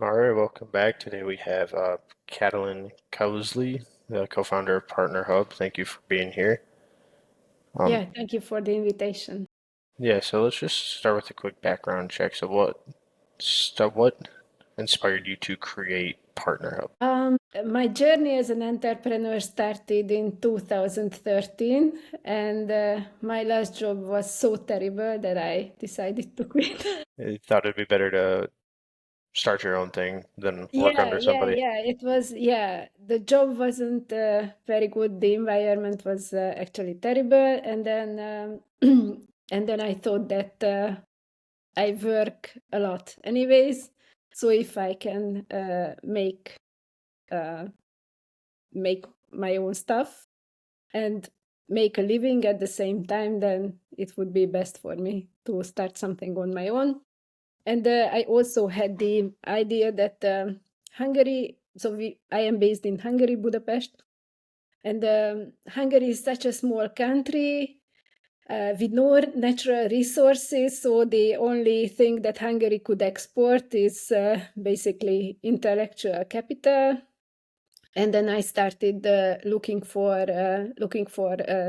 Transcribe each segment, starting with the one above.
All right, welcome back. Today we have Katalin Kauzli, the co-founder of PartnerHub. Thank you for being here. Um, Yeah, thank you for the invitation. yeah, so let's just start with a quick background check. So what inspired you to create PartnerHub? My journey as an entrepreneur started in 2013, and my last job was so terrible that I decided to quit. I thought it'd be better to start your own thing than work Yeah, under yeah, somebody. yeah. It was, yeah, the job wasn't very good. The environment was actually terrible. And then I thought that I work a lot anyways. So if I can uh, make my own stuff and make a living at the same time, then it would be best for me to start something on my own. And I also had the idea that Hungary, I am based in Hungary, Budapest, and Hungary is such a small country with no natural resources. So the only thing that Hungary could export is basically intellectual capital. And then I started looking for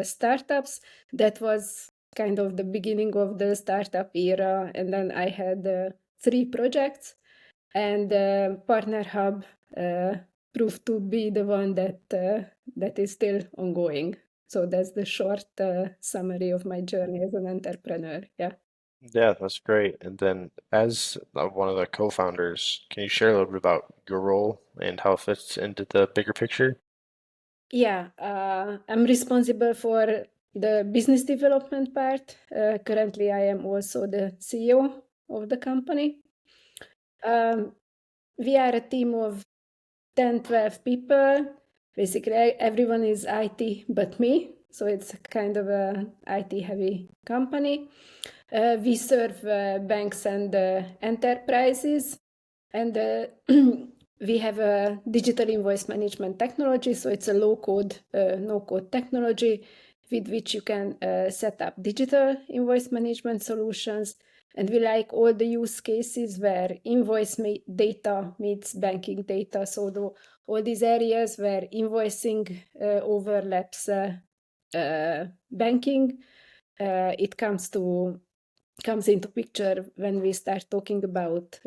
startups. That was kind of the beginning of the startup era. And then I had three projects, and PartnerHub uh, proved to be the one that is still ongoing. So that's the short summary of my journey as an entrepreneur. Yeah. Yeah, that's great. And then, as one of the co-founders, can you share a little bit about your role and how it fits into the bigger picture? Yeah, I'm responsible for the business development part. Currently, I am also the CEO of the company. Um, we are a team of 10, 12 people. Basically, everyone is IT but me. So it's kind of a IT heavy company. We serve banks and enterprises, and we have a digital invoice management technology. So it's a low code, no code technology with which you can set up digital invoice management solutions. And we like all the use cases where data meets banking data. So all these areas where invoicing overlaps banking, it comes into picture when we start talking about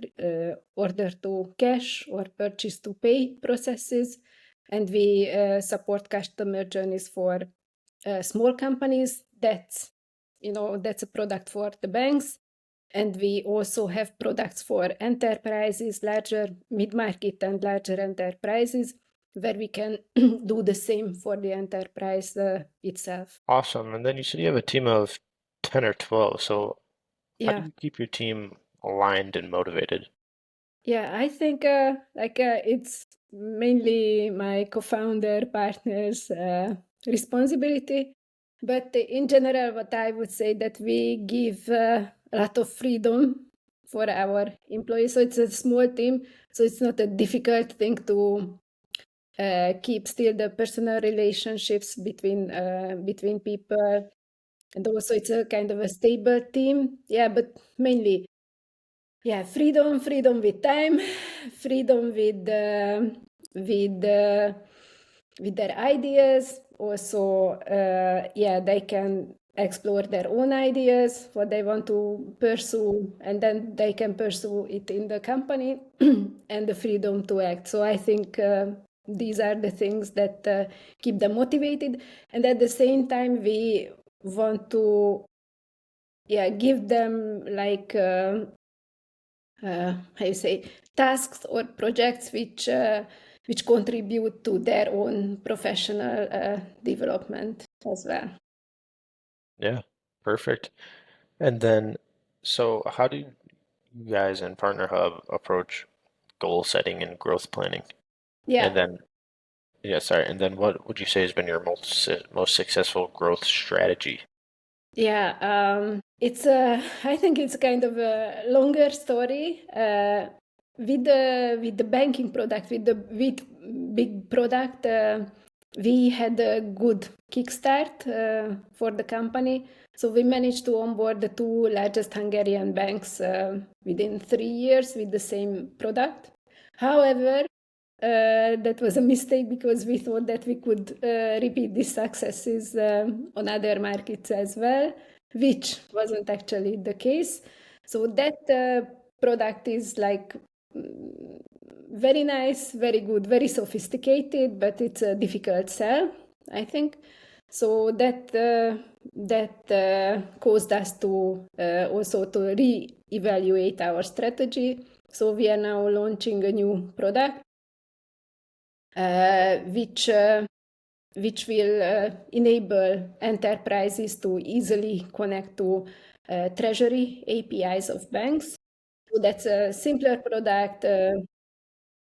order to cash or purchase to pay processes, and we support customer journeys for small companies. That's a product for the banks, and we also have products for enterprises, larger mid-market and larger enterprises, where we can do the same for the enterprise itself. Awesome. And then you said you have a team of 10 or 12. So how do Yeah. you keep your team aligned and motivated? Yeah, I think it's mainly my co-founder partner's responsibility. But in general, what I would say that we give a lot of freedom for our employees. So it's a small team, so it's not a difficult thing to keep still the personal relationships between people, and also it's a kind of a stable team. Yeah, but mainly, yeah, freedom with time, freedom with uh, with their ideas. Also, yeah, they can explore their own ideas, what they want to pursue, and then they can pursue it in the company, and the freedom to act. So I think these are the things that keep them motivated, and at the same time, we want to, yeah, give them like. How you say, tasks or projects which contribute to their own professional development as well. Yeah, perfect. And then, so how do you guys in Partner Hub approach goal setting and growth planning? And Yeah, then, yeah, sorry. And then what would you say has been your most successful growth strategy? yeah. It's I think it's kind of a longer story. With the banking product, with big product, we had a good kickstart for the company. So we managed to onboard the two largest Hungarian banks within 3 years with the same product. However, that was a mistake because we thought that we could repeat these successes on other markets as well, which wasn't actually the case. So that product is like very nice, very good, very sophisticated, but it's a difficult sell, I think. So that caused us to also to re-evaluate our strategy. So we are now launching a new product, which will enable enterprises to easily connect to treasury APIs of banks. So that's a simpler product,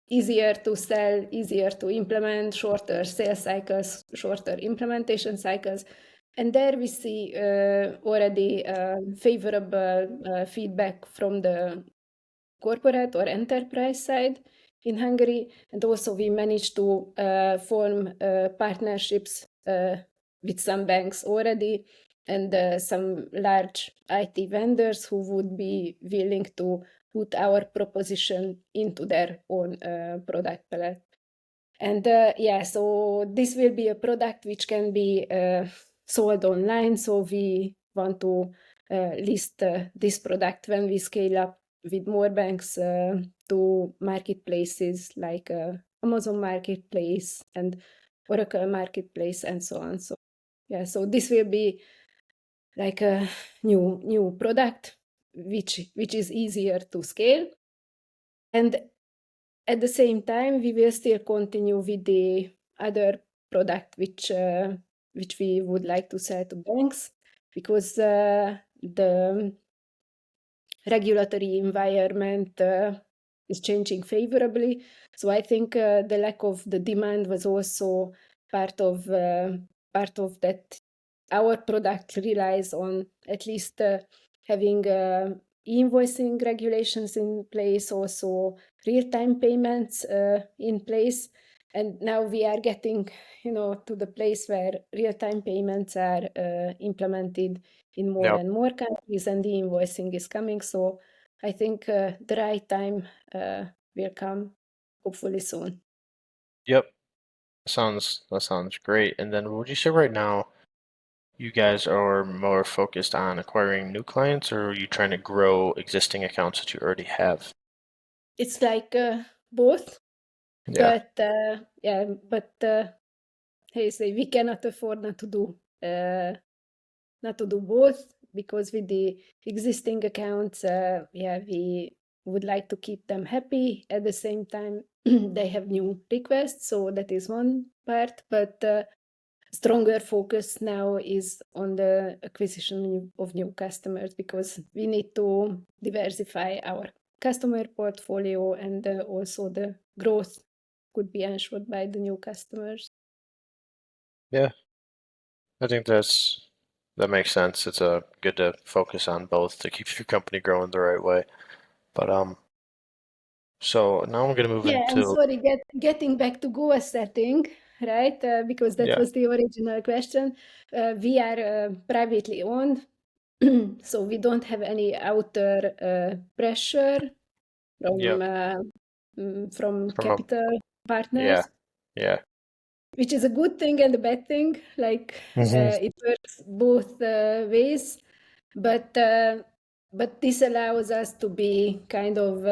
easier to sell, easier to implement, shorter sales cycles, shorter implementation cycles. And there we see already favorable feedback from the corporate or enterprise side in Hungary. And also we managed to form partnerships with some banks already and some large IT vendors who would be willing to put our proposition into their own product palette. And yeah, so this will be a product which can be sold online. So we want to list this product when we scale up with more banks to marketplaces like Amazon Marketplace and Oracle Marketplace and so on. So yeah, so this will be like a new product which is easier to scale. And at the same time, we will still continue with the other product which we would like to sell to banks because the regulatory environment is changing favorably. So I think the lack of the demand was also part of that. Our product relies on at least having invoicing regulations in place, also real-time payments in place. And now we are getting, to the place where real-time payments are implemented in more Yep. and more countries, and the invoicing is coming. So I think the right time will come, hopefully soon. Yep. That sounds great. And then would you say right now you guys are more focused on acquiring new clients, or are you trying to grow existing accounts that you already have? It's like both, Yeah. but yeah, but hey, say we cannot afford not to do both because with the existing accounts, yeah, we would like to keep them happy. At the same time, they have new requests, so that is one part. But stronger focus now is on the acquisition of new customers because we need to diversify our customer portfolio and also the growth could be ensured by the new customers. Yeah. I think that makes sense. It's good to focus on both to keep your company growing the right way. But so now I'm gonna move Yeah, and into sorry, getting back to goal setting, right? Because that yeah, was the original question. We are privately owned, so we don't have any outer pressure from yep, from from a capital yeah, partners, yeah, which is a good thing and a bad thing. Like hmm it works both ways, but uh, but this allows us to be kind of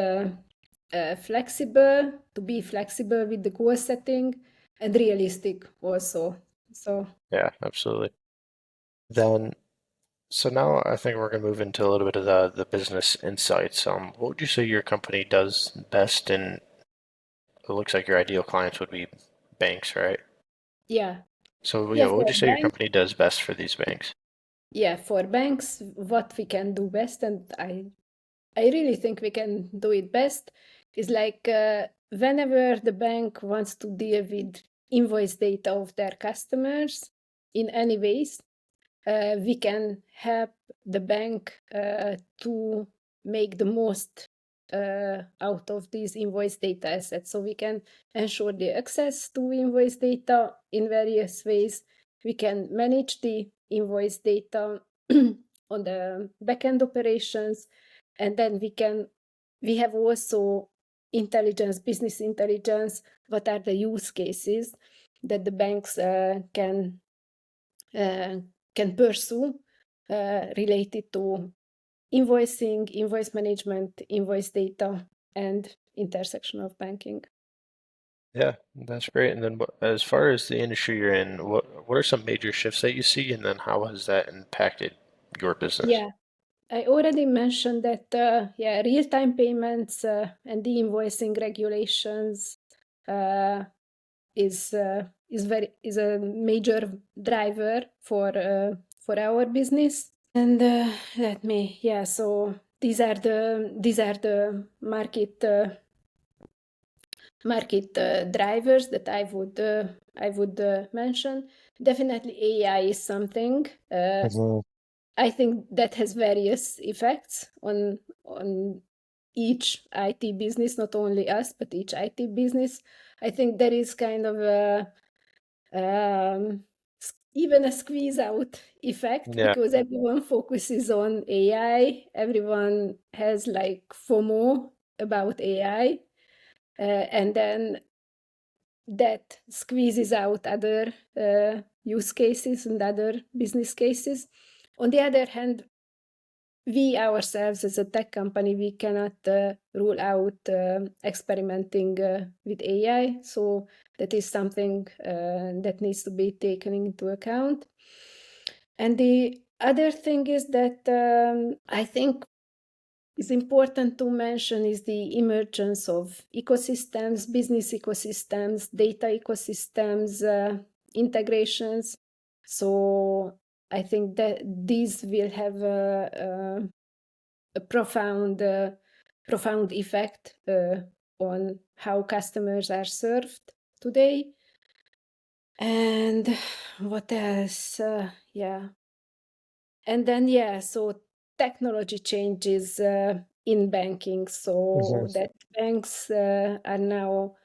flexible, to be flexible with the goal setting and realistic also. So yeah, absolutely. Then so now I think we're gonna move into a little bit of the business insights. What would you say your company does best in it looks like your ideal clients would be banks, right? yeah, So yeah, yeah, what for would you say your banks, company does best for these banks? yeah, for banks, what we can do best, and I really think we can do it best is like whenever the bank wants to deal with invoice data of their customers in any ways, we can help the bank to make the most out of these invoice data assets. So we can ensure the access to invoice data in various ways. We can manage the invoice data on the backend operations, and then we have also intelligence, business intelligence, what are the use cases that the banks can pursue related to invoicing, invoice management, invoice data, and intersection of banking. Yeah, that's great. And then as far as the industry you're in, what are some major shifts that you see, and then how has that impacted your business? Yeah, I already mentioned that real-time payments and the invoicing regulations uh, is a major driver for our business. And let me so these are the market drivers that I would mention. Definitely AI is something. Mhm. I think that has various effects on each IT business, not only us, but each IT business. I think there is kind of um, even a squeeze out effect Yeah, because everyone focuses on AI. Everyone has like FOMO about AI, and then that squeezes out other use cases and other business cases. On the other hand, we ourselves as a tech company, we cannot rule out experimenting with AI. So that is something that needs to be taken into account. And the other thing is that I think is important to mention is the emergence of ecosystems, business ecosystems, data ecosystems, integrations. So I think that these will have a profound effect on how customers are served today. And what else? And then so technology changes in banking, Mhm. so that banks are now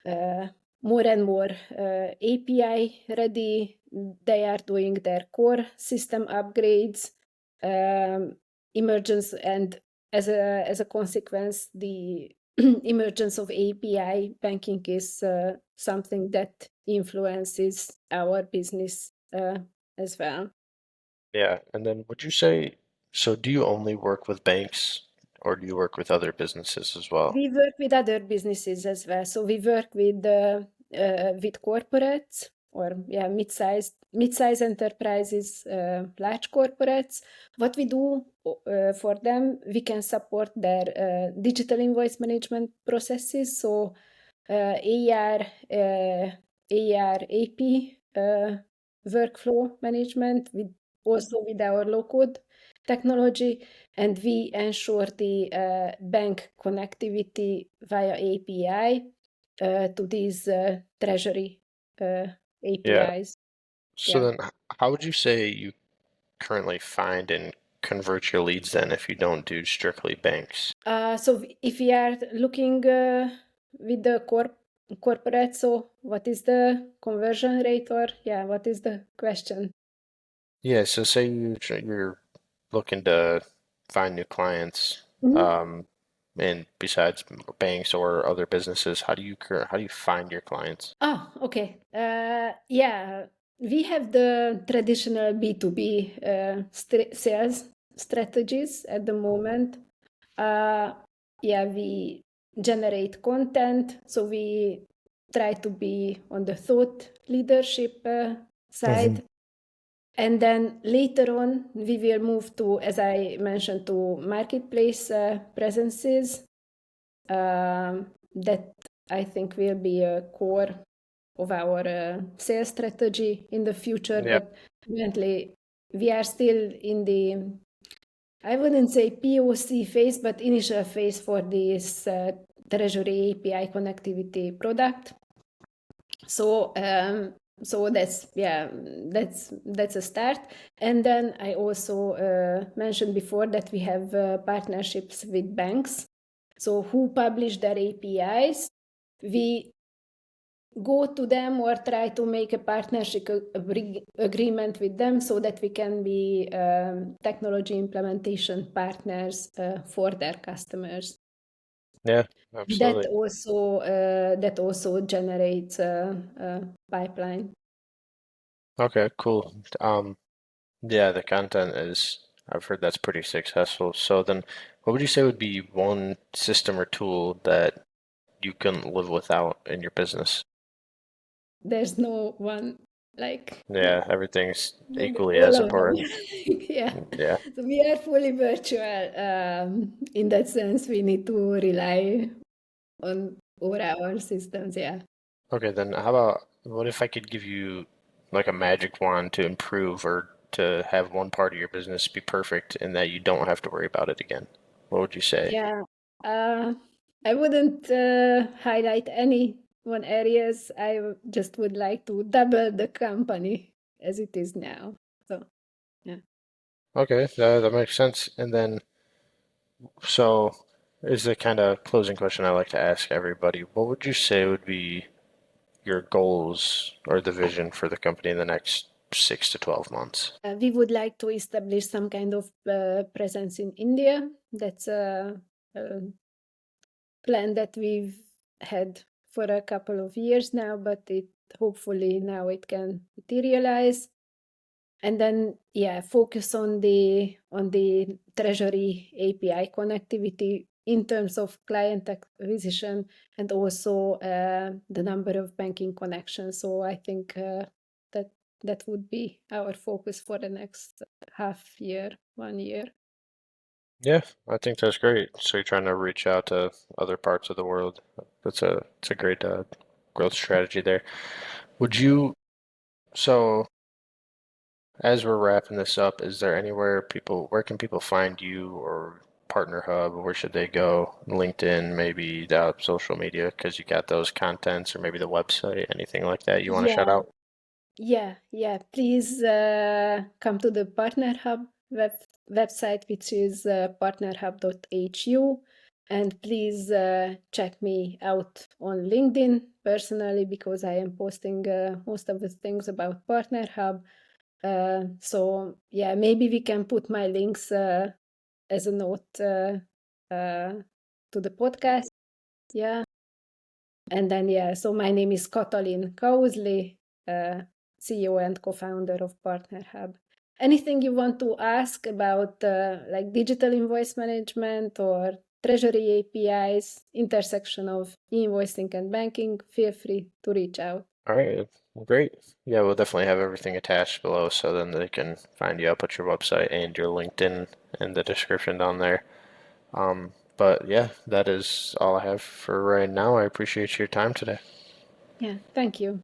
uh, more and more API ready. They are doing their core system upgrades, um, emergence, and as a consequence, the emergence of API banking is something that influences our business as well. Yeah. And then would you say, so do you only work with banks or do you work with other businesses as well? We work with other businesses as well. So we work with corporates or mid-sized enterprises, large corporates. What we do for them, we can support their digital invoice management processes. So AR, AR, AP workflow management with also with our low code technology, and we ensure the bank connectivity via API to these treasury Yeah. APIs. So Yeah. then how would you say you currently find and convert your leads then if you don't do strictly banks? So if we are looking with the corporate, so what is the conversion rate, or what is the question? Yeah, so say you're looking to find new clients, Mhm. um, and besides banks or other businesses, how do you find your clients? Oh, okay. We have the traditional B2B sales strategies at the moment. Uh, we generate content, so we try to be on the thought leadership Hmm. side. And then later on, we will move to, as I mentioned, to marketplace presences. That I think will be a core of our sales strategy in the future. Yeah, But currently, we are still in the, I wouldn't say POC phase, but initial phase for this Treasury API connectivity product. So that's a start. And then I also mentioned before that we have partnerships with banks, so who publish their APIs. We go to them or try to make a partnership agreement with them so that we can be technology implementation partners for their customers. Yeah, That absolutely. also generates a pipeline. Okay, cool. Yeah, the content is, I've heard that's pretty successful. So then, what would you say would be one system or tool that you couldn't live without in your business? There's no one like Yeah, everything's maybe equally all as of them. important. Yeah. Yeah. So we are fully virtual. In that sense, we need to rely on all our systems. Yeah. Okay, then how about what if I could give you like a magic wand to improve or to have one part of your business be perfect and that you don't have to worry about it again? What would you say? Yeah. Uh, I wouldn't highlight any one areas. Just would like to double the company as it is now. So yeah. Okay, that makes sense. And then, so is the kind of closing question I like to ask everybody. What would you say would be your goals or the vision for the company in the next 6 to 12 months? We would like to establish some kind of presence in India. That's a plan that we've had for a couple of years now, but it hopefully now it can materialize. And then yeah, focus on the treasury API connectivity in terms of client acquisition and also the number of banking connections. So I think that that would be our focus for the next half year, 1 year. Yeah, I think that's great. So you're trying to reach out to other parts of the world. It's a great growth strategy there. Would you, so as we're wrapping this up, is there anywhere people, where can people find you or Partner Hub? Where should they go? LinkedIn, maybe social media, because you got those contents, or maybe the website, anything like that you want to shout Yeah, out? yeah. Please come to the PartnerHub website, which is partnerhub.hu. And please check me out on LinkedIn personally because I am posting most of the things about PartnerHub. So, yeah, maybe we can put my links as a note uh, to the podcast. Yeah. And then, yeah, so my name is Katalin Kauzli, uh, CEO and co-founder of PartnerHub. Anything you want to ask about like digital invoice management or treasury APIs, intersection of invoicing and banking, feel free to reach out. All right, great. Yeah, we'll definitely have everything attached below so then they can find you. I'll put your website and your LinkedIn in the description down there. But yeah, that is all I have for right now. I appreciate your time today. Yeah, thank you.